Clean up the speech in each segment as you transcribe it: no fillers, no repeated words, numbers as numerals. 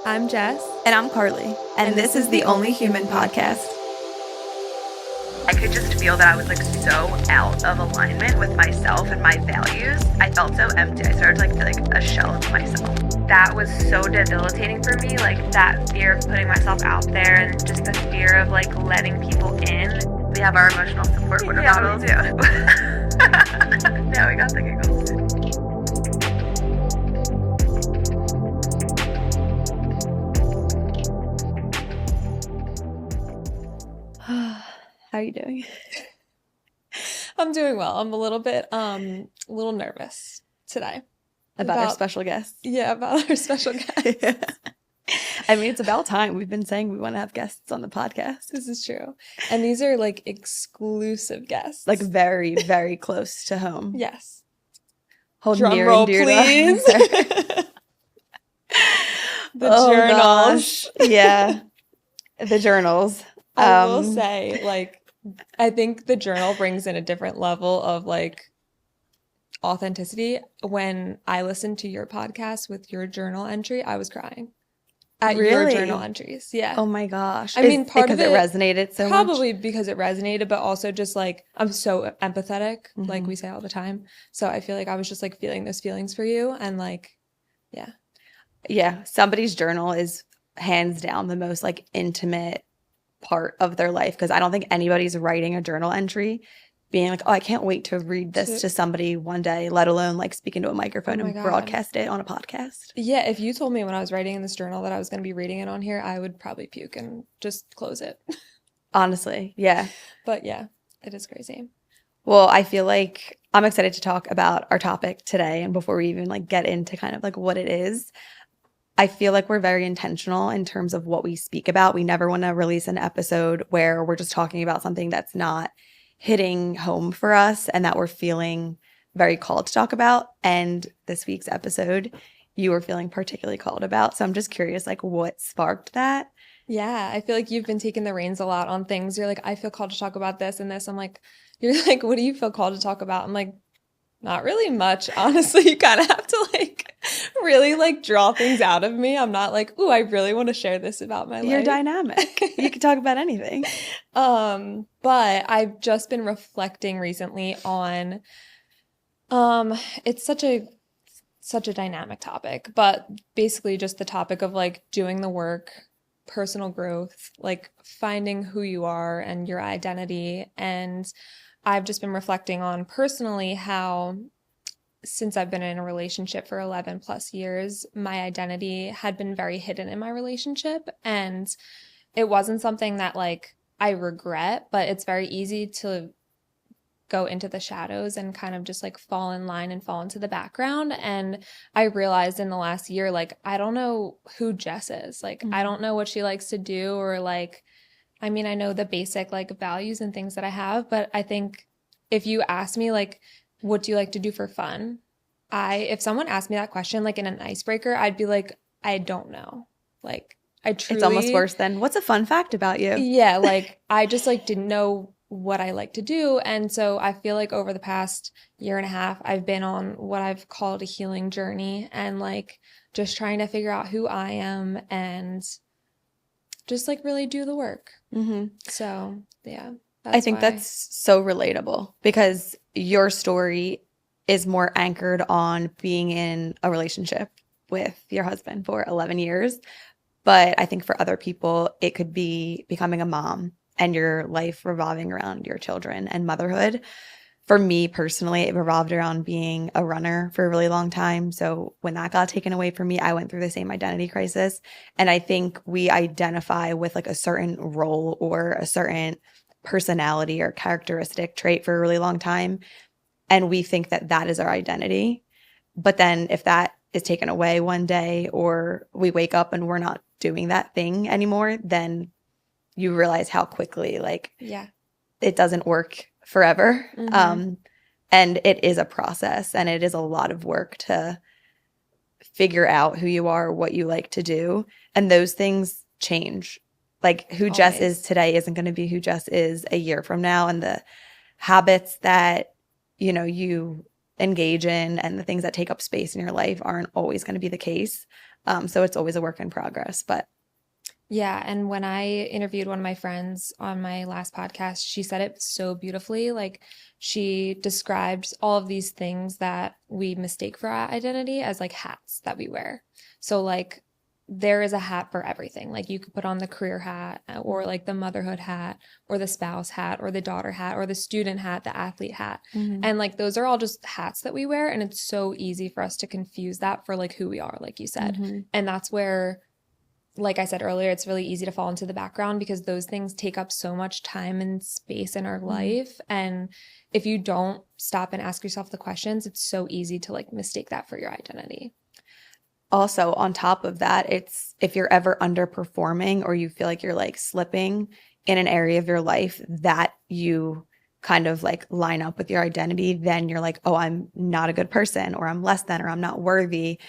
I'm Jess. And I'm Karli. And this is the Only Human podcast. I could just feel that I was like so out of alignment with myself and my values. I felt so empty. I started to like feel like a shell of myself. That was so debilitating for me, like that fear of putting myself out there and just the fear of like letting people in. We have our emotional support water bottles. We do. Now we got the giggles. How are you doing? I'm doing well. I'm a little nervous today. About our special guest. Yeah, about our special guest. Yeah. I mean, it's about time. We've been saying we want to have guests on the podcast. This is true. And these are like exclusive guests. Like very, very close to home. Yes. Hold Drum near roll, and dear please. to The journals. Gosh. Yeah. The journals. I will say, like, I think the journal brings in a different level of like authenticity. When I listened to your podcast with your journal entry, I was crying at your journal entries. Yeah. Oh my gosh. I mean, part of it resonated so much. Probably because it resonated, but also just like I'm so empathetic, like we say all the time. So I feel like I was just like feeling those feelings for you, and like, yeah. Yeah. Somebody's journal is hands down the most like intimate part of their life, because I don't think anybody's writing a journal entry being like, oh, I can't wait to read this to somebody one day, let alone like speak into a microphone and broadcast it on a podcast. Yeah, if you told me when I was writing in this journal that I was going to be reading it on here, I would probably puke and just close it. Honestly, yeah. But yeah, it is crazy. Well, I feel like I'm excited to talk about our topic today. And before we even like get into kind of like what it is, I feel like we're very intentional in terms of what we speak about. We never want to release an episode where we're just talking about something that's not hitting home for us and that we're feeling very called to talk about. And this week's episode, you were feeling particularly called about. So I'm just curious, like, what sparked that? Yeah, I feel like you've been taking the reins a lot on things. You're like, I feel called to talk about this and this. I'm like, you're like, what do you feel called to talk about? I'm like, not really much. Honestly, you kind of have to like really like draw things out of me. I'm not like, ooh, I really want to share this about my life. You're dynamic. You can talk about anything. But I've just been reflecting recently on it's such a dynamic topic, but basically just the topic of like doing the work, personal growth, like finding who you are and your identity. And I've just been reflecting on personally how since I've been in a relationship for 11 plus years, my identity had been very hidden in my relationship. And it wasn't something that like I regret, but it's very easy to go into the shadows and kind of just like fall in line and fall into the background. And I realized in the last year, like, I don't know who Jess is. Like, I don't know what she likes to do, or like, I mean, I know the basic like values and things that I have, but I think if you ask me like, what do you like to do for fun? If someone asked me that question, like in an icebreaker, I'd be like, I don't know. Like I truly. It's almost worse than what's a fun fact about you? Yeah. Like I just like didn't know what I like to do. And so I feel like over the past year and a half, I've been on what I've called a healing journey, and like just trying to figure out who I am and just like really do the work. So yeah, I think that's so relatable, because your story is more anchored on being in a relationship with your husband for 11 years. But I think for other people, it could be becoming a mom and your life revolving around your children and motherhood. For me personally, it revolved around being a runner for a really long time. So when that got taken away from me, I went through the same identity crisis. And I think we identify with like a certain role or a certain personality or characteristic trait for a really long time. And we think that that is our identity. But then if that is taken away one day, or we wake up and we're not doing that thing anymore, then you realize how quickly like it doesn't work forever. And it is a process, and it is a lot of work to figure out who you are, what you like to do. And those things change. Like who Always. Jess is today isn't going to be who Jess is a year from now. And the habits that, you know, you engage in and the things that take up space in your life aren't always going to be the case. So it's always a work in progress. But Yeah, and when I interviewed one of my friends on my last podcast, she said it so beautifully. Like she described all of these things that we mistake for our identity as like hats that we wear. So like there is a hat for everything. Like you could put on the career hat or like the motherhood hat or the spouse hat or the daughter hat or the student hat, the athlete hat. And like those are all just hats that we wear, and it's so easy for us to confuse that for like who we are, like you said. And that's where, like I said earlier, it's really easy to fall into the background because those things take up so much time and space in our life. And if you don't stop and ask yourself the questions, it's so easy to like mistake that for your identity. also on top of that, it's if you're ever underperforming or you feel like you're like slipping in an area of your life that you kind of like line up with your identity, then you're like, oh, I'm not a good person, or I'm less than, or I'm not worthy.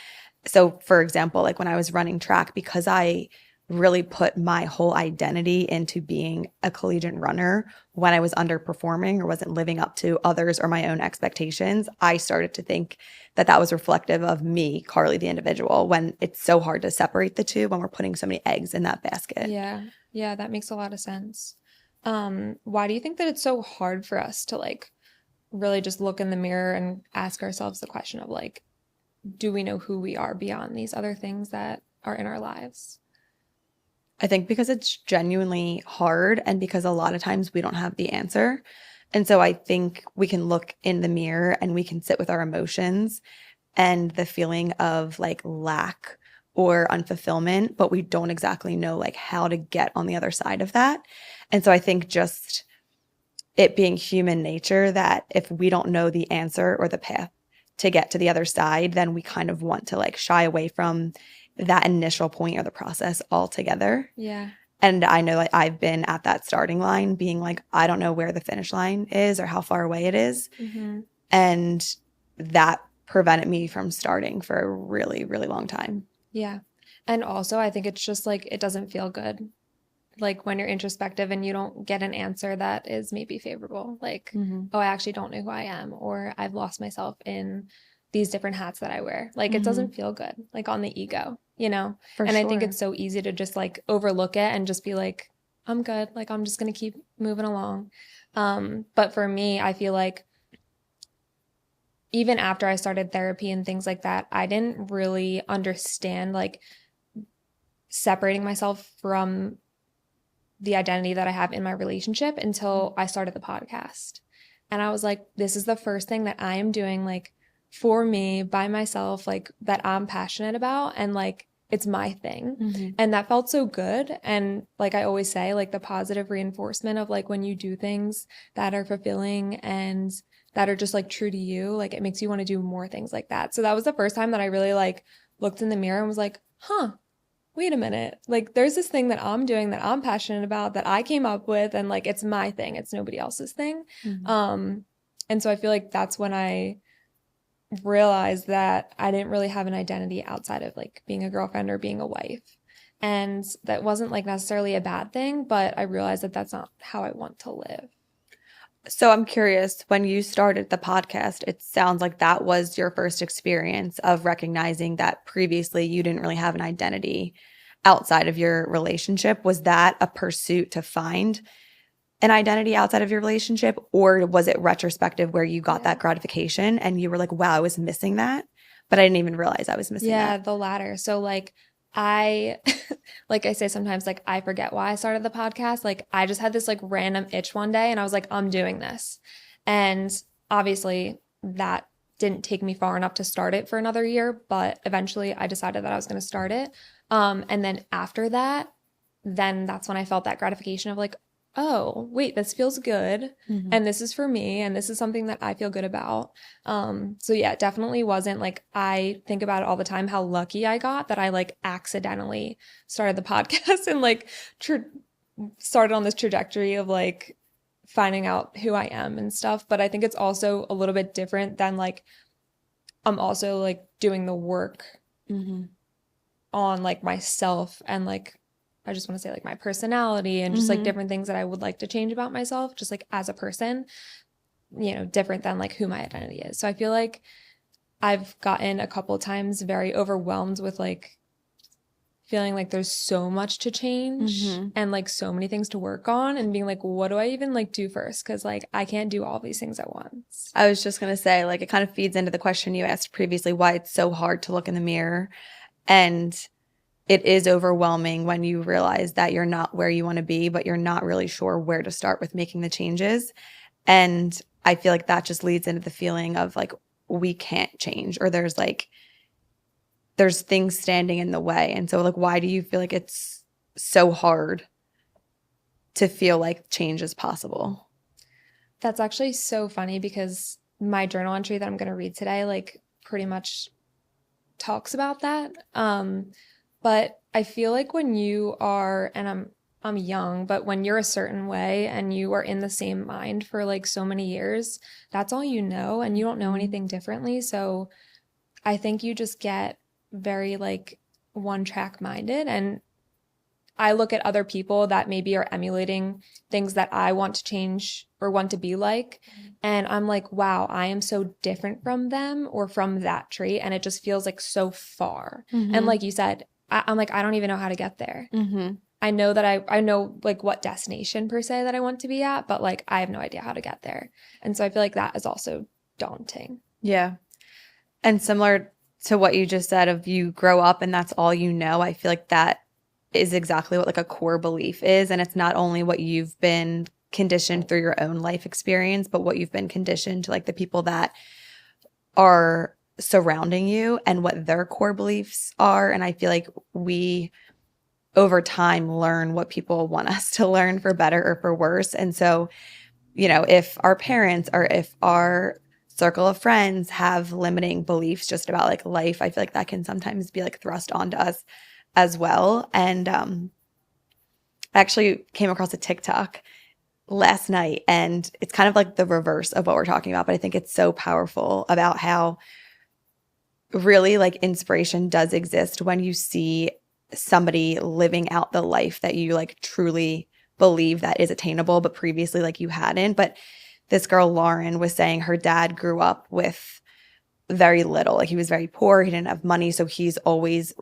So for example, like when I was running track, because I really put my whole identity into being a collegiate runner, when I was underperforming or wasn't living up to others or my own expectations, I started to think that that was reflective of me, Karli, the individual, when it's so hard to separate the two when we're putting so many eggs in that basket. Yeah, that makes a lot of sense. Why do you think that it's so hard for us to like really just look in the mirror and ask ourselves the question of like, do we know who we are beyond these other things that are in our lives? I think because it's genuinely hard and because a lot of times we don't have the answer. And so I think we can look in the mirror and we can sit with our emotions and the feeling of like lack or unfulfillment, but we don't exactly know like how to get on the other side of that. And so I think just it being human nature that if we don't know the answer or the path to get to the other side, then we kind of want to like shy away from that initial point of the process altogether. Yeah. And I know like I've been at that starting line being like, I don't know where the finish line is or how far away it is. And that prevented me from starting for a really, really long time. Yeah. And also I think it's just like, it doesn't feel good. Like when you're introspective and you don't get an answer that is maybe favorable, like, oh, I actually don't know who I am, or I've lost myself in these different hats that I wear. Like it doesn't feel good, like on the ego, you know? And I think it's so easy to just like overlook it and just be like, I'm good. Like I'm just going to keep moving along. But for me, I feel like even after I started therapy and things like that, I didn't really understand like separating myself from the identity that I have in my relationship until I started the podcast. And I was like, this is the first thing that I am doing like for me by myself, like that I'm passionate about, and like it's my thing. And that felt so good. And like I always say, like the positive reinforcement of like when you do things that are fulfilling and that are just like true to you, like it makes you want to do more things like that. So that was the first time that I really like looked in the mirror and was like, wait a minute, like there's this thing that I'm doing that I'm passionate about that I came up with, and like it's my thing, it's nobody else's thing. And so I feel like that's when I realized that I didn't really have an identity outside of like being a girlfriend or being a wife. And that wasn't like necessarily a bad thing, but I realized that that's not how I want to live. So I'm curious, when you started the podcast, it sounds like that was your first experience of recognizing that previously you didn't really have an identity outside of your relationship. Was that a pursuit to find an identity outside of your relationship, or was it retrospective where you got that gratification and you were like, wow, I was missing that, but I didn't even realize I was missing that? Yeah, the latter. So like I like I say sometimes, like I forget why I started the podcast. Like I just had this like random itch one day and I was like, I'm doing this. And obviously that didn't take me far enough to start it for another year, but eventually I decided that I was going to start it. And then after that, then that's when I felt that gratification of like, oh, wait, this feels good. And this is for me. And this is something that I feel good about. So yeah, it definitely wasn't like, I think about it all the time, how lucky I got that I like accidentally started the podcast and like started on this trajectory of like finding out who I am and stuff. But I think it's also a little bit different than like, I'm also like doing the work on like myself and like, I just want to say like my personality and just like different things that I would like to change about myself, just like as a person, you know, different than like who my identity is. So I feel like I've gotten a couple of times very overwhelmed with like feeling like there's so much to change and like so many things to work on, and being like, what do I even like do first? Because like I can't do all these things at once. I was just going to say, like, it kind of feeds into the question you asked previously, why it's so hard to look in the mirror. And it is overwhelming when you realize that you're not where you want to be, but you're not really sure where to start with making the changes. And I feel like that just leads into the feeling of like, we can't change, or there's things standing in the way. And so like, why do you feel like it's so hard to feel like change is possible? That's actually so funny, because my journal entry that I'm going to read today, like pretty much talks about that. But I feel like when you are, and I'm young, but when you're a certain way and you are in the same mind for like so many years, that's all you know, and you don't know anything differently. So I think you just get very like one track minded. And I look at other people that maybe are emulating things that I want to change or want to be like, and I'm like, wow, I am so different from them or from that trait, and it just feels like so far. And like you said, I'm like, I don't even know how to get there. I know that I know like what destination per se that I want to be at, but like I have no idea how to get there. And so I feel like that is also daunting. Yeah. And similar to what you just said of you grow up and that's all you know, I feel like that is exactly what like a core belief is. And it's not only what you've been conditioned through your own life experience, but what you've been conditioned to like the people that are surrounding you and what their core beliefs are. And I feel like we over time learn what people want us to learn, for better or for worse. And so, you know, if our parents or if our circle of friends have limiting beliefs just about like life, I feel like that can sometimes be like thrust onto us as well. And I actually came across a TikTok last night, and it's kind of like the reverse of what we're talking about, but I think it's so powerful about how really like inspiration does exist when you see somebody living out the life that you like truly believe that is attainable, but previously like you hadn't. But this girl, Lauren, was saying her dad grew up with very little. Like he was very poor. He didn't have money. So he's always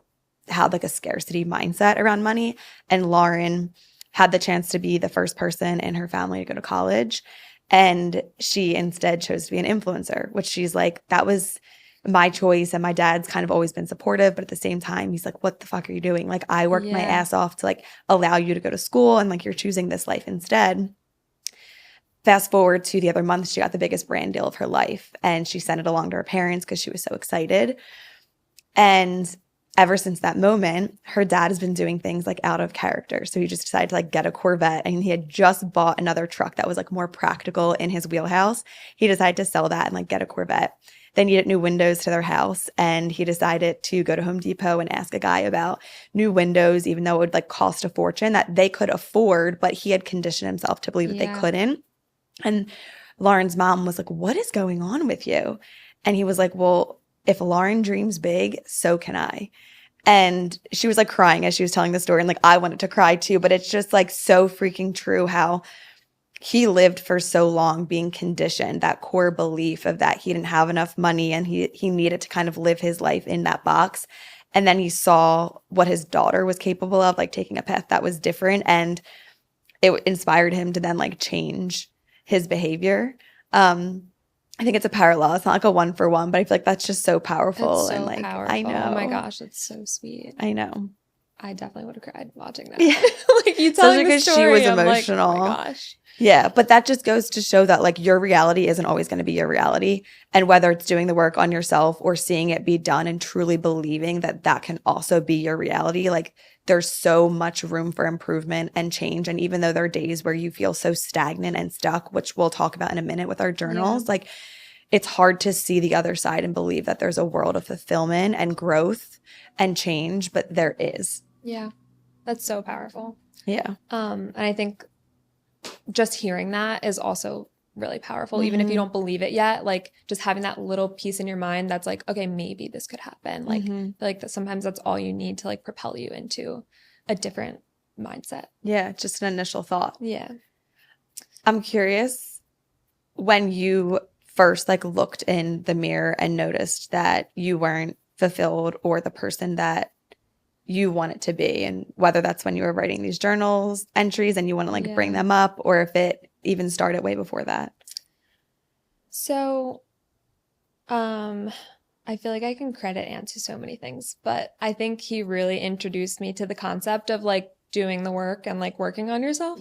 had like a scarcity mindset around money. And Lauren had the chance to be the first person in her family to go to college. And she instead chose to be an influencer, which she's like, that was my choice. And my dad's kind of always been supportive. But at the same time, he's like, what the fuck are you doing? Like I worked my ass off to like allow you to go to school, and like you're choosing this life instead. Fast forward to the other month, she got the biggest brand deal of her life, and she sent it along to her parents because she was so excited. And ever since that moment, her dad has been doing things like out of character. So he just decided to like get a Corvette, and he had just bought another truck that was like more practical in his wheelhouse. He decided to sell that and like get a Corvette. They needed new windows to their house, and he decided to go to Home Depot and ask a guy about new windows, even though it would like cost a fortune that they could afford, but he had conditioned himself to believe that they couldn't. And Lauren's mom was like, what is going on with you? And he was like, well, if Lauren dreams big, so can I. And she was like crying as she was telling the story. And like, I wanted to cry too, but it's just like so freaking true how he lived for so long being conditioned, that core belief of that he didn't have enough money and he needed to kind of live his life in that box. And then he saw what his daughter was capable of, like taking a path that was different. And it inspired him to then like change his behavior. I think it's a parallel. It's not like a one for one, but I feel like that's just so powerful. It's so and like, powerful. I know. Oh my gosh, it's so sweet. I know. I definitely would have cried watching that. Yeah. Like you telling the because story, she was I'm emotional. like, oh my gosh. Yeah, but that just goes to show that like your reality isn't always going to be your reality. And whether it's doing the work on yourself or seeing it be done and truly believing that that can also be your reality, like there's so much room for improvement and change. And even though there are days where you feel so stagnant and stuck, which we'll talk about in a minute with our journals, like it's hard to see the other side and believe that there's a world of fulfillment and growth and change, but there is. Yeah, that's so powerful. Yeah. And I think just hearing that is also really powerful, even if you don't believe it yet. Like just having that little piece in your mind that's like, okay, maybe this could happen. Like, I feel like that sometimes that's all you need to like propel you into a different mindset. Yeah, just an initial thought. Yeah. I'm curious, when you first like looked in the mirror and noticed that you weren't fulfilled or the person that you want it to be, and whether that's when you were writing these journals entries and you want to like bring Yeah. them up, or if it even started way before that. So, I feel like I can credit Ant to so many things, but I think he really introduced me to the concept of like doing the work and like working on yourself.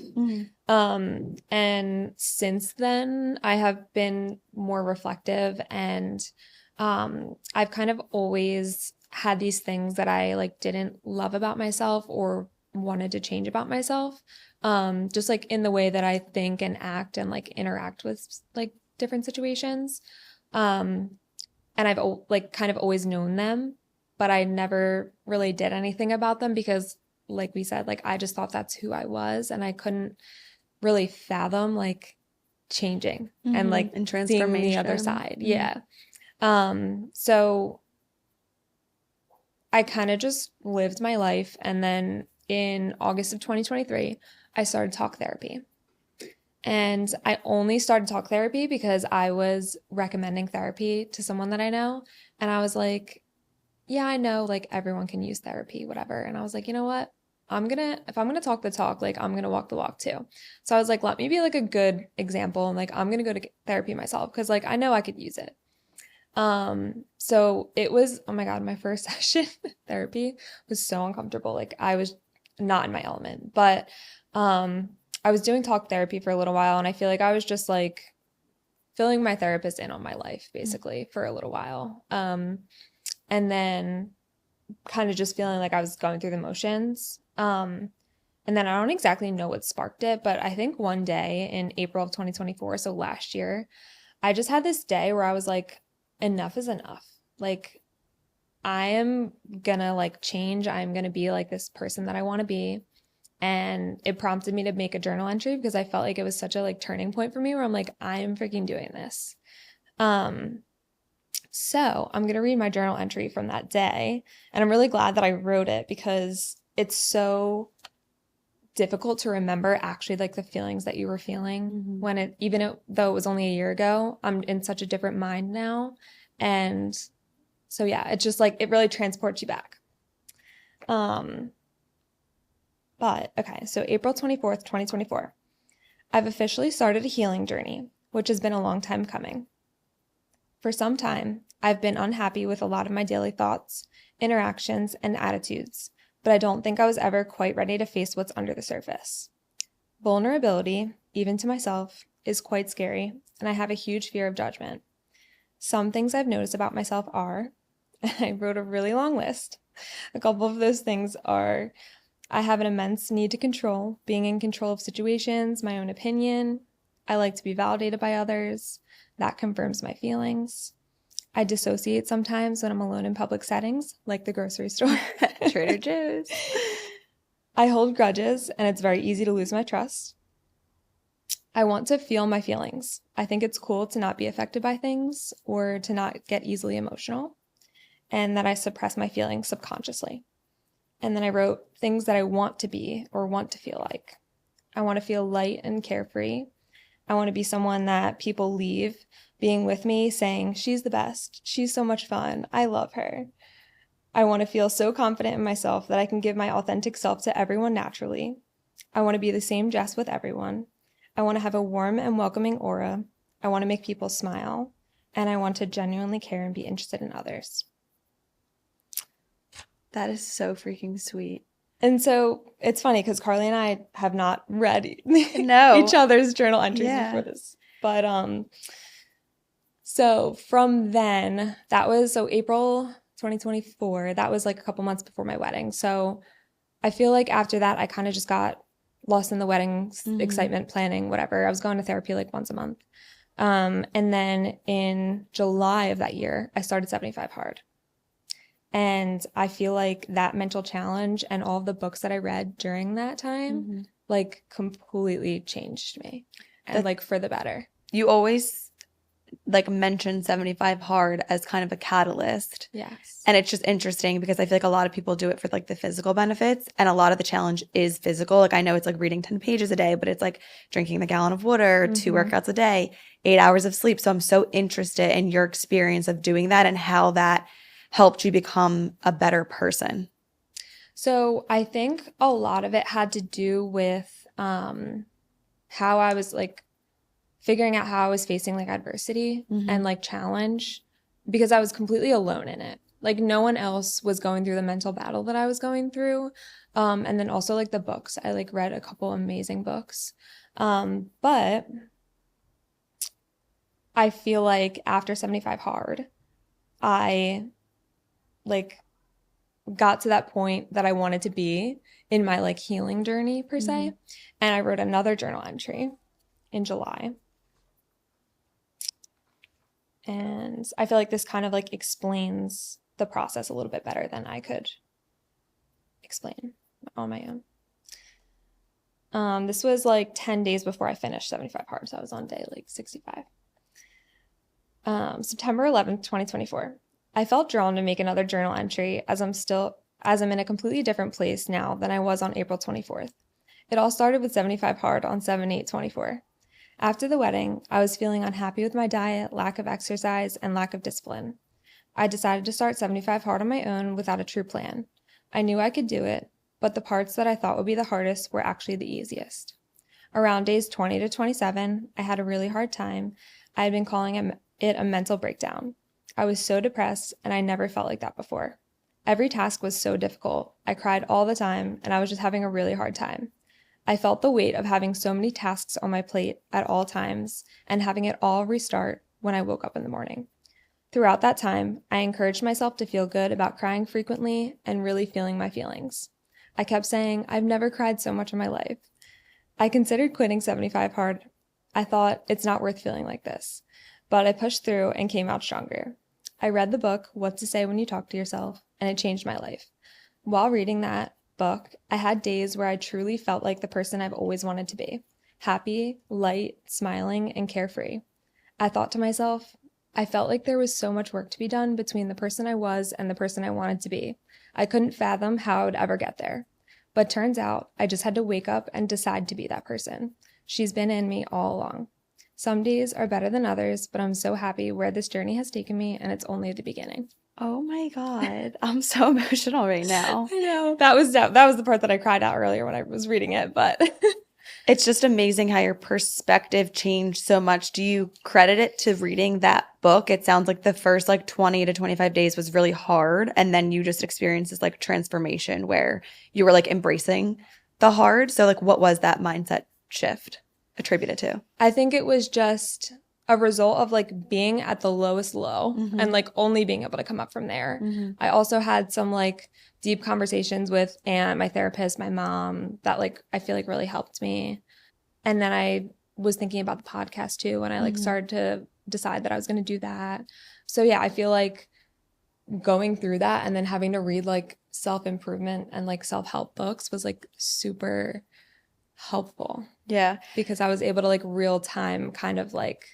And since then, I have been more reflective, and I've kind of always had these things that I like didn't love about myself or wanted to change about myself. Just like in the way that I think and act and like interact with like different situations. And I've like kind of always known them, but I never really did anything about them because, like we said, like I just thought that's who I was, and I couldn't really fathom like changing and like And seeing the other transformation. side. Yeah. So I kind of just lived my life, and then in August of 2023, I started talk therapy. And I only started talk therapy because I was recommending therapy to someone that I know. And I was like, yeah, I know like everyone can use therapy, whatever. And I was like, you know what? If I'm gonna talk the talk, like I'm gonna walk the walk too. So I was like, let me be like a good example, and like I'm gonna go to therapy myself because like I know I could use it. So it was, oh my God, my first session therapy was so uncomfortable. Like I was not in my element, but I was doing talk therapy for a little while, and I feel like I was just like filling my therapist in on my life basically for a little while. And then kind of just feeling like I was going through the motions. And then I don't exactly know what sparked it, but I think one day in April of 2024, so last year, I just had this day where I was like, enough is enough. Like I am gonna like change. I'm gonna be like this person that I want to be. And it prompted me to make a journal entry because I felt like it was such a like turning point for me where I'm like, I am freaking doing this. So I'm going to read my journal entry from that day. And I'm really glad that I wrote it because it's so difficult to remember actually like the feelings that you were feeling when though it was only a year ago, I'm in such a different mind now. And so, yeah, it's just like, it really transports you back. But okay, so April 24th, 2024. I've officially started a healing journey, which has been a long time coming. For some time, I've been unhappy with a lot of my daily thoughts, interactions, and attitudes, but I don't think I was ever quite ready to face what's under the surface. Vulnerability, even to myself, is quite scary, and I have a huge fear of judgment. Some things I've noticed about myself are, and I wrote a really long list. A couple of those things are, I have an immense need to control, being in control of situations, my own opinion. I like to be validated by others. That confirms my feelings. I dissociate sometimes when I'm alone in public settings, like the grocery store. Trader Joe's. I hold grudges, and it's very easy to lose my trust. I want to feel my feelings. I think it's cool to not be affected by things or to not get easily emotional, and that I suppress my feelings subconsciously. And then I wrote things that I want to be or want to feel like. I want to feel light and carefree. I want to be someone that people leave being with me saying, she's the best. She's so much fun. I love her. I want to feel so confident in myself that I can give my authentic self to everyone naturally. I want to be the same Jess with everyone. I want to have a warm and welcoming aura. I want to make people smile. And I want to genuinely care and be interested in others. That is so freaking sweet. And so it's funny because Karli and I have not read No. each other's journal entries Yeah. before this. But so from then, that was so April 2024, that was like a couple months before my wedding. So I feel like after that, I kind of just got lost in the wedding excitement, planning, whatever. I was going to therapy like once a month. And then in July of that year, I started 75 Hard. And I feel like that mental challenge and all of the books that I read during that time, like completely changed me and like for the better. You always like mention 75 Hard as kind of a catalyst. Yes. And it's just interesting because I feel like a lot of people do it for like the physical benefits, and a lot of the challenge is physical. Like I know it's like reading 10 pages a day, but it's like drinking the gallon of water, 2 workouts a day, 8 hours of sleep. So I'm so interested in your experience of doing that and how that helped you become a better person. So I think a lot of it had to do with how I was like figuring out how I was facing like adversity and like challenge, because I was completely alone in it. Like no one else was going through the mental battle that I was going through. And then also like the books. I like read a couple amazing books. But I feel like after 75 Hard, I like got to that point that I wanted to be in my like healing journey per se. And I wrote another journal entry in July. And I feel like this kind of like explains the process a little bit better than I could explain on my own. This was like 10 days before I finished 75 Hard, so I was on day like 65. September 11th, 2024. I felt drawn to make another journal entry as I'm in a completely different place now than I was on April 24th. It all started with 75 Hard on 7/8/24. After the wedding, I was feeling unhappy with my diet, lack of exercise, and lack of discipline. I decided to start 75 Hard on my own without a true plan. I knew I could do it, but the parts that I thought would be the hardest were actually the easiest. Around days 20 to 27, I had a really hard time. I had been calling it a mental breakdown. I was so depressed, and I never felt like that before. Every task was so difficult. I cried all the time, and I was just having a really hard time. I felt the weight of having so many tasks on my plate at all times and having it all restart when I woke up in the morning. Throughout that time, I encouraged myself to feel good about crying frequently and really feeling my feelings. I kept saying, I've never cried so much in my life. I considered quitting 75 Hard. I thought, it's not worth feeling like this. But I pushed through and came out stronger. I read the book, What to Say When You Talk to Yourself, and it changed my life. While reading that book, I had days where I truly felt like the person I've always wanted to be. Happy, light, smiling, and carefree. I thought to myself, I felt like there was so much work to be done between the person I was and the person I wanted to be. I couldn't fathom how I would ever get there. But turns out, I just had to wake up and decide to be that person. She's been in me all along. Some days are better than others, but I'm so happy where this journey has taken me, and it's only the beginning. Oh my God. I'm so emotional right now. I know. That was the part that I cried out earlier when I was reading it, but it's just amazing how your perspective changed so much. Do you credit it to reading that book? It sounds like the first like 20 to 25 days was really hard, and then you just experienced this like transformation where you were like embracing the hard. So like what was that mindset shift attributed to? I think it was just a result of like being at the lowest low and like only being able to come up from there. I also had some like deep conversations with my therapist, my mom, that like I feel like really helped me. And then I was thinking about the podcast too, and I like started to decide that I was going to do that. So yeah, I feel like going through that and then having to read like self-improvement and like self-help books was like super helpful. Yeah. Because I was able to like real time kind of like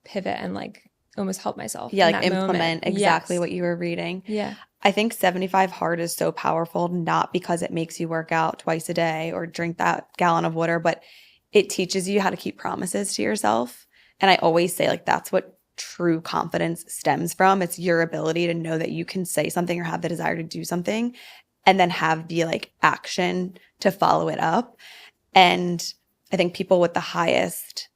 pivot and like almost help myself. Yeah, in like that implement moment. exactly Yes. what you were reading. Yeah. I think 75 Hard is so powerful, not because it makes you work out twice a day or drink that gallon of water, but it teaches you how to keep promises to yourself. And I always say like that's what true confidence stems from. It's your ability to know that you can say something or have the desire to do something and then have the like action to follow it up. And I think people with the highest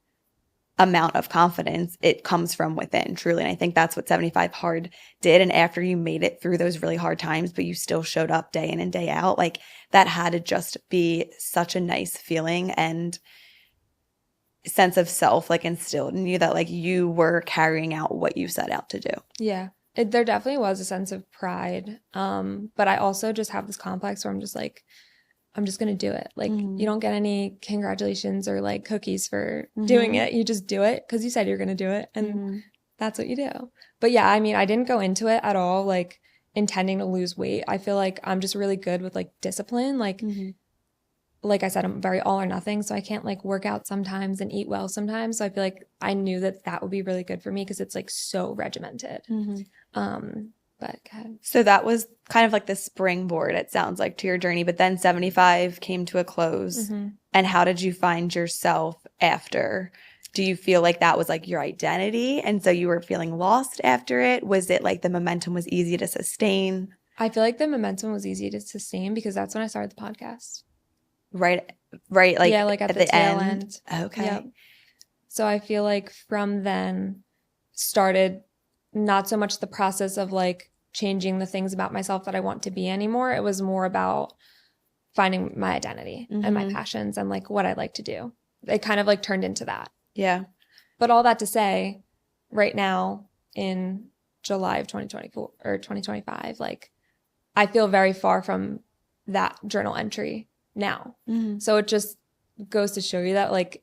amount of confidence, it comes from within, truly. And I think that's what 75 Hard did. And after you made it through those really hard times, but you still showed up day in and day out, like that had to just be such a nice feeling and sense of self, like instilled in you that like you were carrying out what you set out to do. Yeah. There definitely was a sense of pride. But I also just have this complex where I'm just like, I'm just going to do it. Like you don't get any congratulations or like cookies for doing it. You just do it because you said you're going to do it. And that's what you do. But yeah, I mean, I didn't go into it at all like intending to lose weight. I feel like I'm just really good with like discipline. Like I said, I'm very all or nothing. So I can't like work out sometimes and eat well sometimes. So I feel like I knew that that would be really good for me because it's like so regimented. But God. So that was kind of like the springboard, it sounds like, to your journey. But then 75 came to a close. And how did you find yourself after? Do you feel like that was like your identity? And so you were feeling lost after it? Was it like the momentum was easy to sustain? I feel like the momentum was easy to sustain because that's when I started the podcast. Right, like yeah, like at the tail end. Okay. Yep. So I feel like from then started not so much the process of like changing the things about myself that I want to be anymore. It was more about finding my identity and my passions and like what I like to do. It kind of like turned into that. Yeah. But all that to say, right now in July of 2024 or 2025, like I feel very far from that journal entry now. So it just goes to show you that like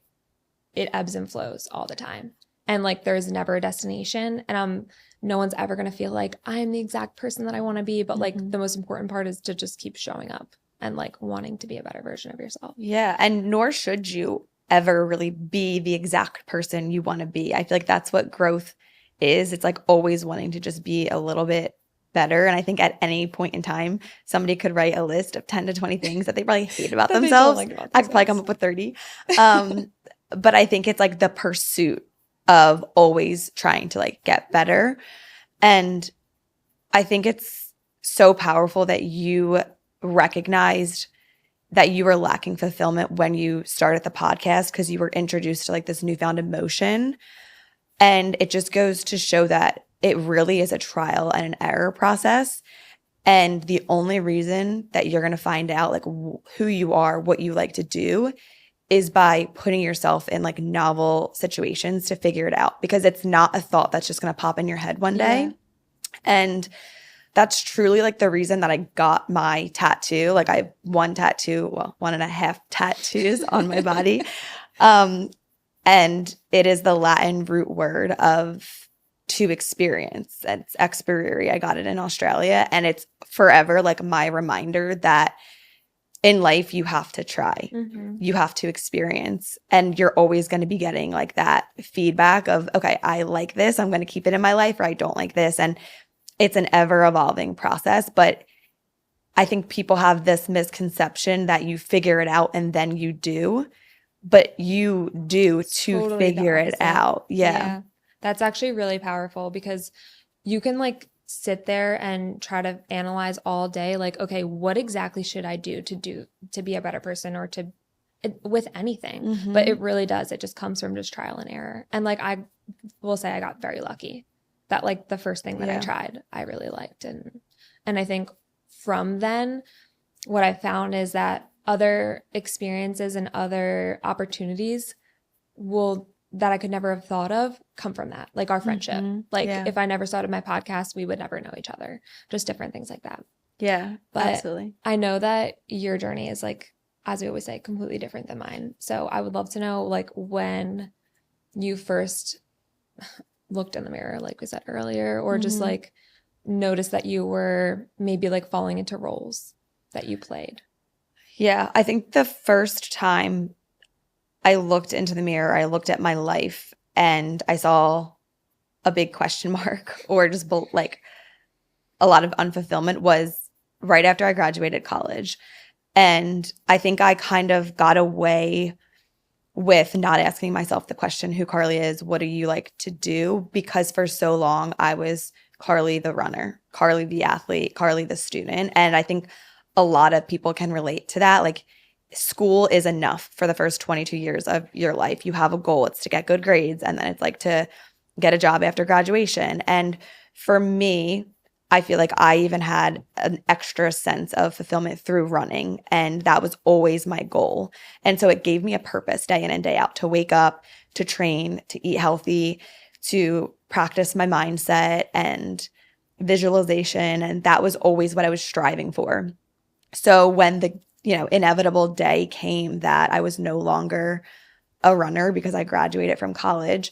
it ebbs and flows all the time. And like there's never a destination, and no one's ever going to feel like I'm the exact person that I want to be. But like the most important part is to just keep showing up and like wanting to be a better version of yourself. Yeah. And nor should you ever really be the exact person you want to be. I feel like that's what growth is. It's like always wanting to just be a little bit better. And I think at any point in time, somebody could write a list of 10 to 20 things that they probably hate about themselves. I could probably come up with 30. But I think it's like the pursuit of always trying to like get better. And I think it's so powerful that you recognized that you were lacking fulfillment when you started the podcast because you were introduced to like this newfound emotion. And it just goes to show that it really is a trial and an error process. And the only reason that you're going to find out like who you are, what you like to do is by putting yourself in like novel situations to figure it out, because it's not a thought that's just going to pop in your head one day. And that's truly like the reason that I got my tattoo. Like I have one tattoo, well, 1.5 tattoos on my body. And it is the Latin root word of to experience. It's expirere. I got it in Australia. And it's forever like my reminder that in life, you have to try. You have to experience. And you're always going to be getting like that feedback of, okay, I like this. I'm going to keep it in my life, or I don't like this. And it's an ever evolving process. But I think people have this misconception that you figure it out and then you do. But you do to totally figure it out. Yeah. That's actually really powerful because you can like sit there and try to analyze all day like, okay, what exactly should I do to be a better person or to with anything. But it really does. It just comes from just trial and error. And like I will say I got very lucky that like the first thing that I tried I really liked. And I think from then what I found is that other experiences and other opportunities that I could never have thought of come from that, like our friendship. Like if I never started my podcast, we would never know each other. Just different things like that. Yeah, but absolutely. I know that your journey is like, as we always say, completely different than mine. So I would love to know like when you first looked in the mirror, like we said earlier, or just like noticed that you were maybe like falling into roles that you played. Yeah, I think the first time I looked into the mirror, I looked at my life and I saw a big question mark or just like a lot of unfulfillment was right after I graduated college. And I think I kind of got away with not asking myself the question, who Karli is, what do you like to do? Because for so long I was Karli the runner, Karli the athlete, Karli the student. And I think a lot of people can relate to that. Like school is enough for the first 22 years of your life. You have a goal. It's to get good grades. And then it's like to get a job after graduation. And for me, I feel like I even had an extra sense of fulfillment through running. And that was always my goal. And so it gave me a purpose day in and day out to wake up, to train, to eat healthy, to practice my mindset and visualization. And that was always what I was striving for. So when the inevitable day came that I was no longer a runner because I graduated from college,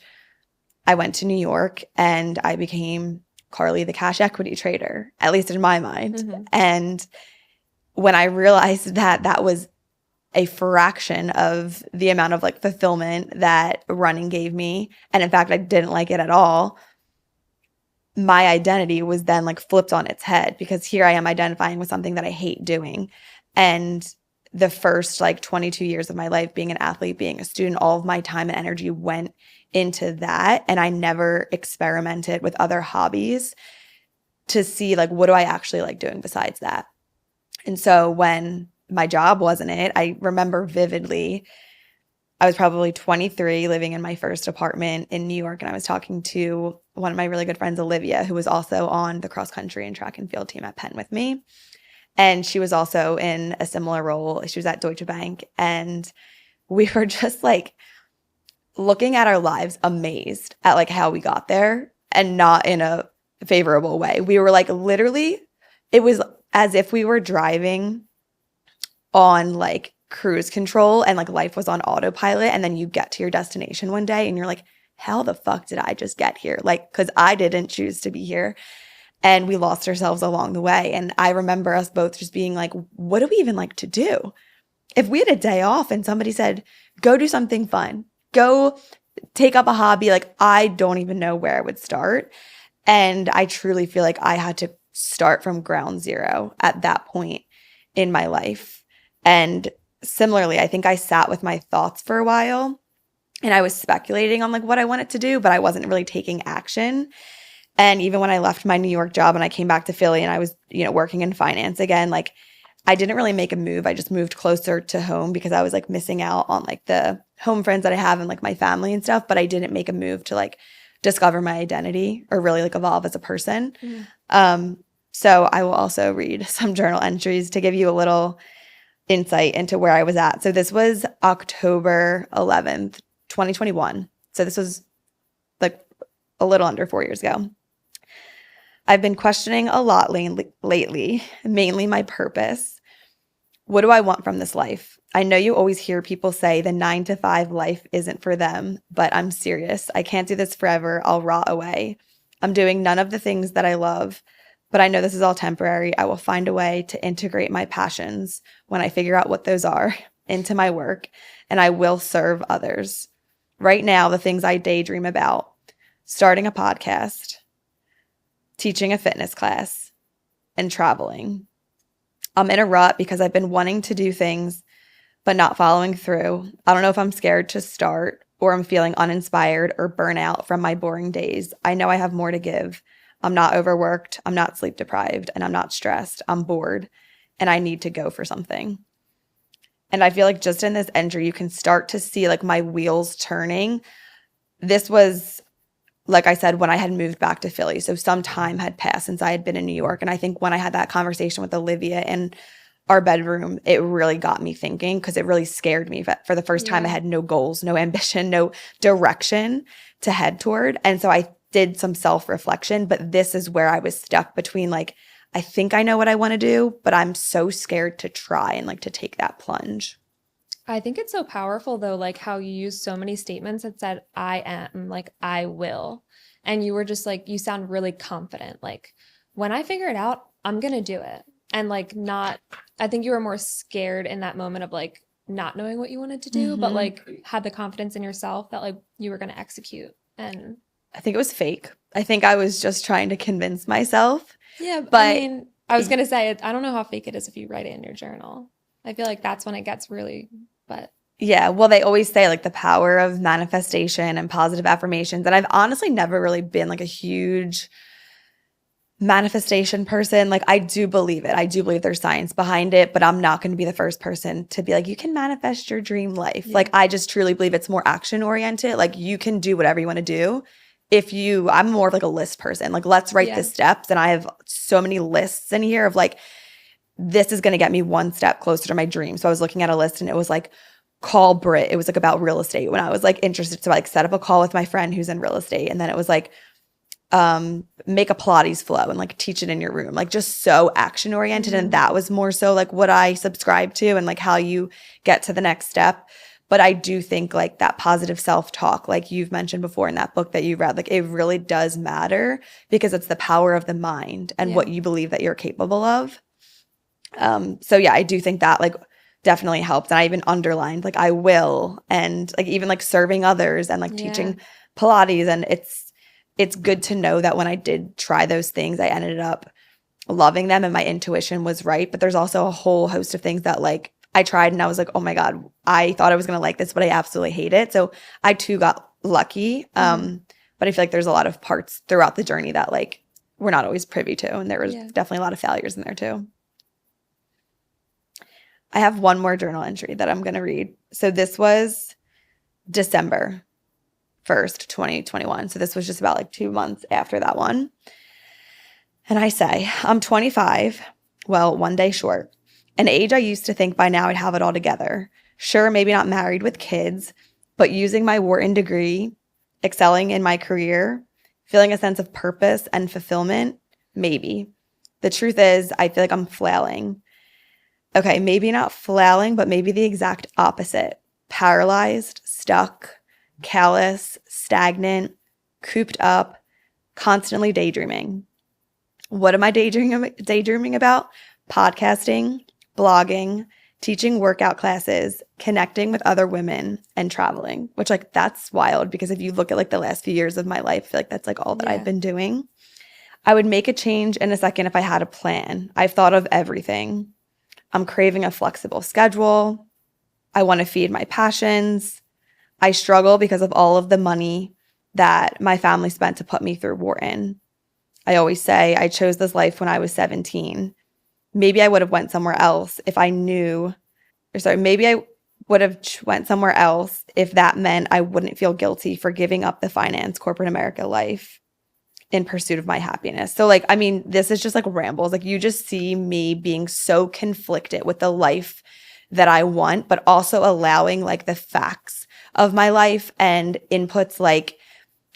I went to New York and I became Karli the cash equity trader, at least in my mind. And when I realized that that was a fraction of the amount of like fulfillment that running gave me, and in fact, I didn't like it at all, my identity was then like flipped on its head because here I am identifying with something that I hate doing. And the first like 22 years of my life being an athlete, being a student, all of my time and energy went into that. And I never experimented with other hobbies. to see like, what do I actually like doing besides that? And so when my job wasn't it, I remember vividly, I was probably 23 living in my first apartment in New York. And I was talking to one of my really good friends, Olivia, who was also on the cross country and track and field team at Penn with me. And she was also in a similar role. She was at Deutsche Bank. And we were just like looking at our lives amazed at like how we got there, and not in a favorable way. We were like, literally, it was as if we were driving on like cruise control and like life was on autopilot, and then you get to your destination one day and you're like, how the fuck did I just get here? Like, because I didn't choose to be here. And we lost ourselves along the way. And I remember us both just being like, what do we even like to do? If we had a day off and somebody said, go do something fun, go take up a hobby, like I don't even know where I would start. And I truly feel like I had to start from ground zero at that point in my life. And similarly, I think I sat with my thoughts for a while and I was speculating on like what I wanted to do, but I wasn't really taking action. And even when I left my New York job and I came back to Philly and I was, working in finance again, like I didn't really make a move. I just moved closer to home because I was like missing out on like the home friends that I have and like my family and stuff, but I didn't make a move to like discover my identity or really like evolve as a person. So I will also read some journal entries to give you a little insight into where I was at. So this was October 11th, 2021. So this was like a little under 4 years ago. I've been questioning a lot lately, mainly my purpose. What do I want from this life? I know you always hear people say the 9-to-5 life isn't for them, but I'm serious. I can't do this forever. I'll rot away. I'm doing none of the things that I love, but I know this is all temporary. I will find a way to integrate my passions when I figure out what those are into my work, and I will serve others. Right now, the things I daydream about: starting a podcast, teaching a fitness class, and traveling. I'm in a rut because I've been wanting to do things but not following through. I don't know if I'm scared to start or I'm feeling uninspired or burnout from my boring days. I know I have more to give. I'm not overworked, I'm not sleep deprived, and I'm not stressed. I'm bored and I need to go for something. And I feel like just in this entry, you can start to see like my wheels turning. This was, like I said, when I had moved back to Philly. So some time had passed since I had been in New York. And I think when I had that conversation with Olivia in our bedroom, it really got me thinking, because it really scared me. But for the first time, I had no goals, no ambition, no direction to head toward. And so I did some self-reflection, but this is where I was stuck between like, I think I know what I want to do, but I'm so scared to try and like to take that plunge. I think it's so powerful though, like how you use so many statements that said, I am, like, I will. And you were just like, you sound really confident. Like, when I figure it out, I'm going to do it. And like, not, I think you were more scared in that moment of like not knowing what you wanted to do, but like had the confidence in yourself that like you were going to execute. And I think it was fake. I think I was just trying to convince myself. Yeah. But I mean, I was going to say, I don't know how fake it is if you write it in your journal. I feel like that's when it gets really, but. Yeah. Well, they always say like the power of manifestation and positive affirmations. And I've honestly never really been like a huge manifestation person. Like, I do believe it. I do believe there's science behind it, but I'm not going to be the first person to be like, you can manifest your dream life. Yeah. Like, I just truly believe it's more action oriented. Like, you can do whatever you want to do. I'm more of like a list person. Like, let's write the steps. And I have so many lists in here of like, this is going to get me one step closer to my dream. So I was looking at a list and it was like, call Brit. It was like about real estate when I was like interested to like set up a call with my friend who's in real estate. And then it was like, make a Pilates flow and like teach it in your room, like just so action oriented. And that was more so like what I subscribe to and like how you get to the next step. But I do think like that positive self-talk, like you've mentioned before in that book that you read, like it really does matter because it's the power of the mind and what you believe that you're capable of. So yeah, I do think that like definitely helped. And I even underlined like I will, and like even like serving others and like teaching Pilates. And it's good to know that when I did try those things, I ended up loving them and my intuition was right. But there's also a whole host of things that like I tried and I was like, oh my God, I thought I was going to like this, but I absolutely hate it. So I too got lucky. But I feel like there's a lot of parts throughout the journey that like we're not always privy to. And there was Yeah. definitely a lot of failures in there too. I have one more journal entry that I'm going to read. So this was December 1st, 2021. So this was just about like 2 months after that one. And I say, I'm 25, well, one day short, an age I used to think by now I'd have it all together. Sure, maybe not married with kids, but using my Wharton degree, excelling in my career, feeling a sense of purpose and fulfillment, maybe. The truth is, I feel like I'm flailing. Okay, maybe not flailing, but maybe the exact opposite. Paralyzed, stuck, callous, stagnant, cooped up, constantly daydreaming. What am I daydreaming about? Podcasting, blogging, teaching workout classes, connecting with other women, and traveling, which like that's wild because if you look at like the last few years of my life, I feel like that's like all that I've been doing. I would make a change in a second if I had a plan. I've thought of everything. I'm craving a flexible schedule. I want to feed my passions. I struggle because of all of the money that my family spent to put me through Wharton. I always say I chose this life when I was 17. Maybe I would have went somewhere else if I knew, or sorry, maybe I would have went somewhere else if that meant I wouldn't feel guilty for giving up the finance corporate America life in pursuit of my happiness. So like, I mean, this is just like rambles. Like you just see me being so conflicted with the life that I want, but also allowing like the facts of my life and inputs like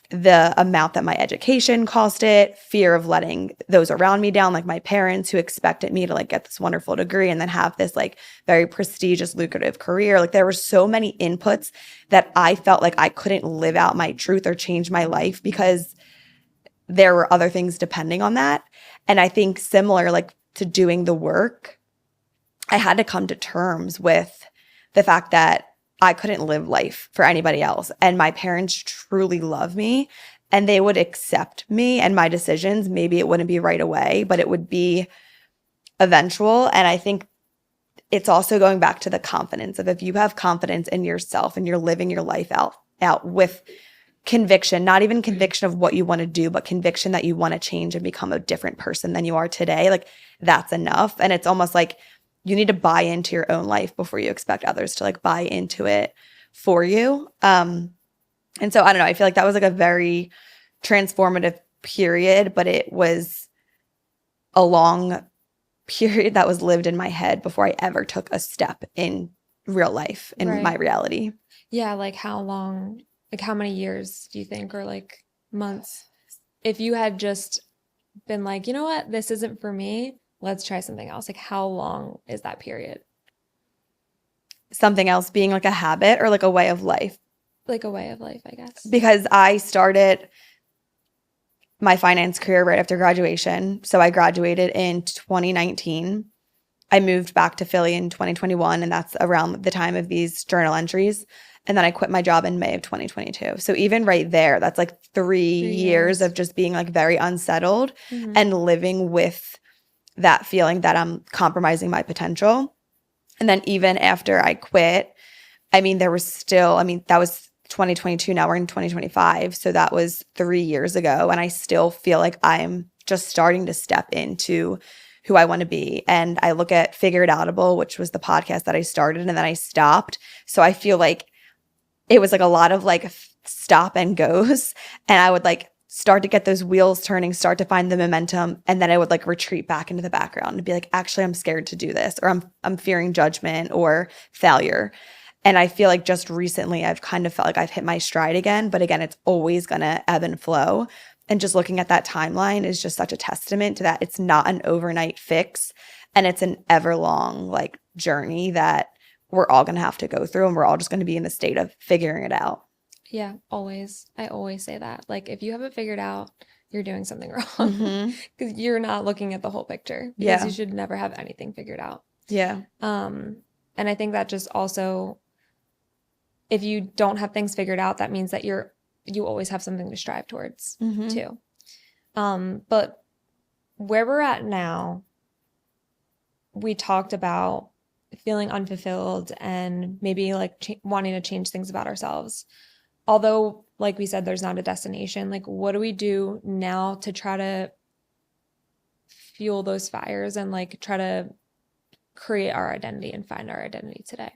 the amount that my education costed, fear of letting those around me down, like my parents who expected me to like get this wonderful degree and then have this like very prestigious, lucrative career. Like there were so many inputs that I felt like I couldn't live out my truth or change my life because there were other things depending on that. And I think similar like to doing the work, I had to come to terms with the fact that I couldn't live life for anybody else. And my parents truly love me and they would accept me and my decisions. Maybe it wouldn't be right away, but it would be eventual. And I think it's also going back to the confidence of if you have confidence in yourself and you're living your life out with conviction, not even conviction of what you want to do, but conviction that you want to change and become a different person than you are today, like that's enough. And it's almost like you need to buy into your own life before you expect others to like buy into it for you. And so I don't know, I feel like that was like a very transformative period, but it was a long period that was lived in my head before I ever took a step in real life, in my reality. Yeah, like how long, like how many years do you think, or like months? If you had just been like, you know what, this isn't for me, let's try something else. Like how long is that period? Something else being like a habit or like a way of life? Like a way of life, I guess. Because I started my finance career right after graduation. So I graduated in 2019. I moved back to Philly in 2021, and that's around the time of these journal entries. And then I quit my job in May of 2022. So even right there, that's like three years of just being like very unsettled and living with that feeling that I'm compromising my potential. And then even after I quit, I mean, there was still, I mean, that was 2022. Now we're in 2025. So that was 3 years ago. And I still feel like I'm just starting to step into who I want to be. And I look at Figure It Outable, which was the podcast that I started and then I stopped. So I feel like it was like a lot of like stop and goes. And I would like start to get those wheels turning, start to find the momentum. And then I would like retreat back into the background and be like, actually, I'm scared to do this, or I'm fearing judgment or failure. And I feel like just recently I've kind of felt like I've hit my stride again. But again, it's always going to ebb and flow. And just looking at that timeline is just such a testament to that. It's not an overnight fix. And it's an ever-long like journey that we're all going to have to go through. And we're all just going to be in the state of figuring it out. Yeah, always. I always say that. Like, if you haven't figured out, you're doing something wrong because you're not looking at the whole picture. Because you should never have anything figured out. Yeah. And I think that just also, if you don't have things figured out, that means that you always have something to strive towards too. But where we're at now, we talked about feeling unfulfilled and maybe like wanting to change things about ourselves. Although, like we said, there's not a destination. Like, what do we do now to try to fuel those fires and like try to create our identity and find our identity today?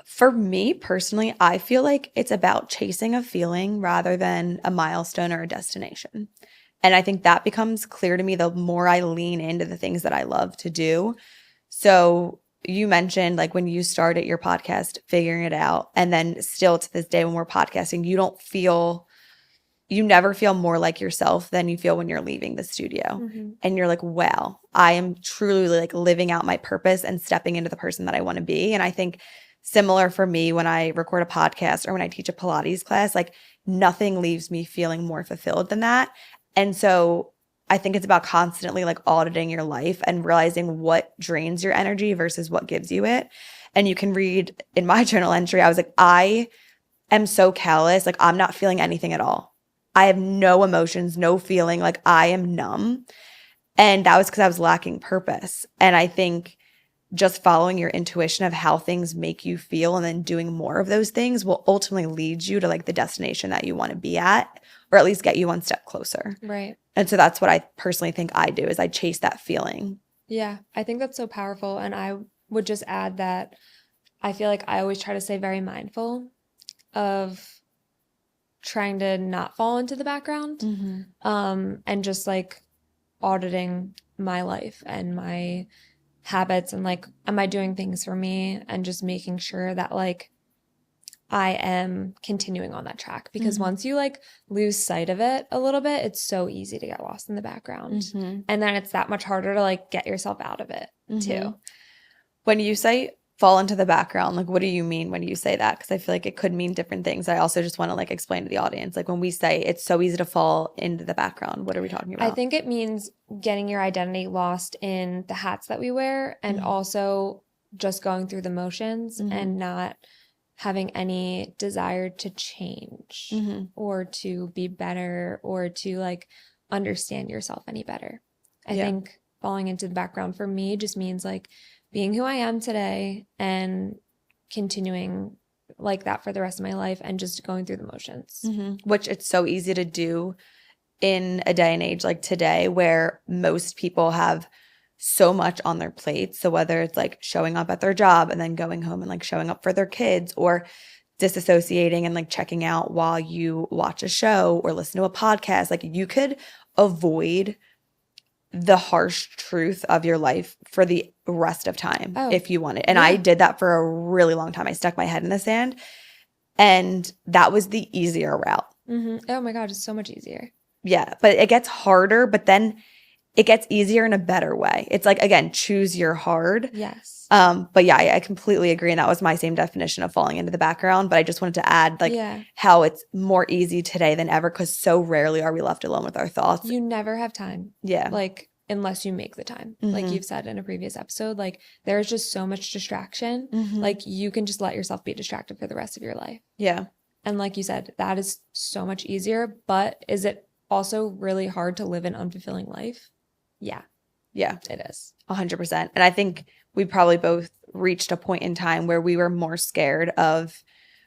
For me personally, I feel like it's about chasing a feeling rather than a milestone or a destination. And I think that becomes clear to me the more I lean into the things that I love to do. So you mentioned like when you started your podcast, figuring it out, and then still to this day when we're podcasting, you never feel more like yourself than you feel when you're leaving the studio. Mm-hmm. And you're like, wow, I am truly like living out my purpose and stepping into the person that I want to be. And I think similar for me when I record a podcast or when I teach a Pilates class, like nothing leaves me feeling more fulfilled than that. And so I think it's about constantly like auditing your life and realizing what drains your energy versus what gives you it. And you can read in my journal entry, I was like, I am so callous. Like I'm not feeling anything at all. I have no emotions, no feeling. Like I am numb. And that was because I was lacking purpose. And I think just following your intuition of how things make you feel and then doing more of those things will ultimately lead you to like the destination that you want to be at, or at least get you one step closer. Right. And so that's what I personally think I do is I chase that feeling. Yeah, I think that's so powerful. And I would just add that I feel like I always try to stay very mindful of trying to not fall into the background, and just like auditing my life and my habits and like, am I doing things for me, and just making sure that like I am continuing on that track, because once you like lose sight of it a little bit, it's so easy to get lost in the background, and then it's that much harder to like get yourself out of it too. When you say fall into the background, like what do you mean when you say that? Because I feel like it could mean different things. I also just want to like explain to the audience, like when we say it's so easy to fall into the background, what are we talking about? I think it means getting your identity lost in the hats that we wear, and also just going through the motions and not having any desire to change or to be better or to like understand yourself any better. I think falling into the background for me just means like being who I am today and continuing like that for the rest of my life and just going through the motions. Which it's so easy to do in a day and age like today where most people have so much on their plates. So whether it's like showing up at their job and then going home and like showing up for their kids, or disassociating and like checking out while you watch a show or listen to a podcast, like you could avoid the harsh truth of your life for the rest of time if you wanted. And I did that for a really long time. I stuck my head in the sand, and that was the easier route. Oh my God, it's so much easier. Yeah, but it gets harder, but then it gets easier in a better way. It's like, again, choose your hard. Yes. But yeah, I completely agree. And that was my same definition of falling into the background. But I just wanted to add like how it's more easy today than ever, because so rarely are we left alone with our thoughts. You never have time. Yeah. Like unless you make the time. Like you've said in a previous episode, like there's just so much distraction. Like you can just let yourself be distracted for the rest of your life. Yeah. And like you said, that is so much easier. But is it also really hard to live an unfulfilling life? Yeah. Yeah. It is. 100%. And I think we probably both reached a point in time where we were more scared of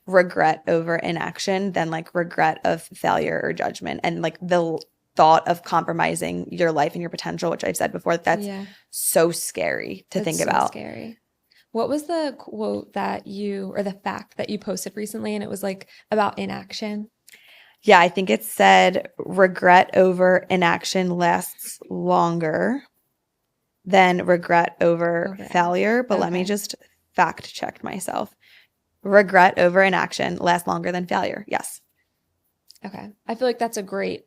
regret over inaction than like regret of failure or judgment. And like the thought of compromising your life and your potential, which I've said before, that's so scary to think about. Scary. What was the quote that you, or the fact that you posted recently, and it was like about inaction? Yeah, I think it said regret over inaction lasts longer than regret over failure. But let me just fact check myself. Regret over inaction lasts longer than failure. Yes. Okay. I feel like that's a great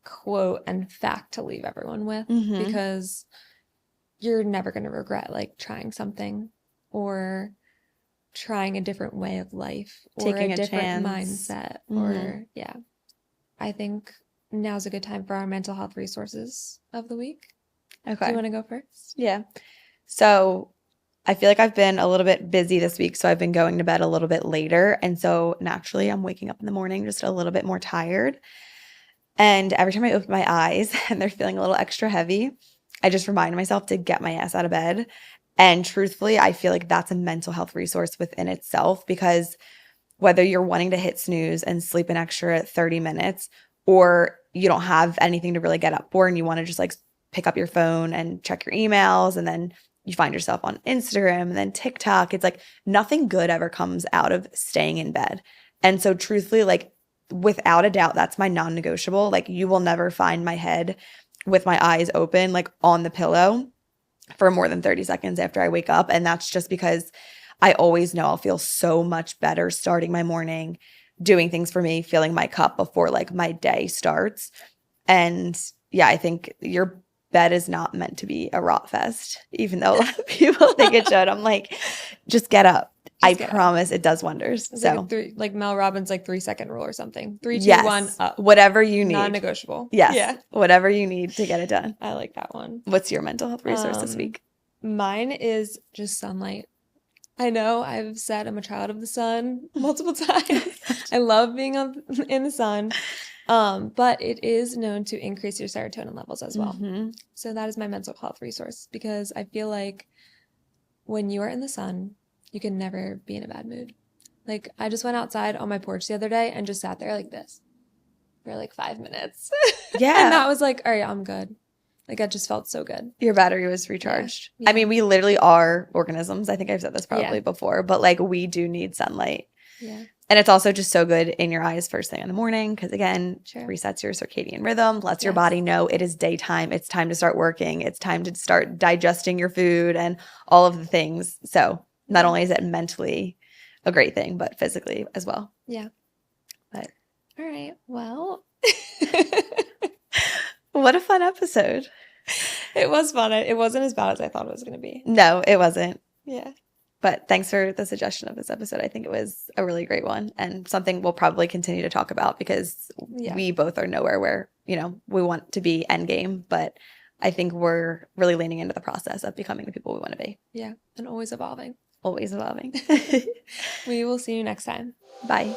quote and fact to leave everyone with, because you're never going to regret like trying something or trying a different way of life or taking a different chance. Mindset or I think now's a good time for our mental health resources of the week. Okay. Do you want to go first? Yeah. So I feel like I've been a little bit busy this week, so I've been going to bed a little bit later, and so naturally I'm waking up in the morning just a little bit more tired. And every time I open my eyes and they're feeling a little extra heavy, I just remind myself to get my ass out of bed. And truthfully, I feel like that's a mental health resource within itself, because whether you're wanting to hit snooze and sleep an extra 30 minutes, or you don't have anything to really get up for and you want to just like pick up your phone and check your emails, and then you find yourself on Instagram and then TikTok. It's like nothing good ever comes out of staying in bed. And so truthfully, like without a doubt, that's my non-negotiable. Like you will never find my head with my eyes open, like on the pillow for more than 30 seconds after I wake up. And that's just because I always know I'll feel so much better starting my morning, doing things for me, filling my cup before like my day starts. And yeah, I think your bed is not meant to be a rot fest, even though a lot of people think it should. I'm like, just get up. I promise it does wonders. It's So like Mel Robbins, like 3-second rule or something. 3, 2, yes, 1, up. whatever you need. Non-negotiable. Yes. Yeah. Whatever you need to get it done. I like that one. What's your mental health resource this week? Mine is just sunlight. I know I've said I'm a child of the sun multiple times. I love being in the sun. But it is known to increase your serotonin levels as well. Mm-hmm. So that is my mental health resource, because I feel like when you are in the sun, you can never be in a bad mood. Like I just went outside on my porch the other day and just sat there like this for like 5 minutes. Yeah. And that was like, all right, I'm good. Like I just felt so good. Your battery was recharged. Yeah. I mean, we literally are organisms. I think I've said this probably Yeah. before, but like we do need sunlight. Yeah. And it's also just so good in your eyes first thing in the morning because, again, Sure. resets your circadian rhythm, lets your Yes. body know it is daytime. It's time to start working. It's time to start digesting your food and all of the things. So not only is it mentally a great thing, but physically as well. Yeah. But all right. Well, what a fun episode. it was fun. It wasn't as bad as I thought it was going to be. No, it wasn't. Yeah. But thanks for the suggestion of this episode. I think it was a really great one and something we'll probably continue to talk about because we both are nowhere where, we want to be endgame, but I think we're really leaning into the process of becoming the people we want to be. Yeah. And always evolving. Always evolving. We will see you next time. Bye.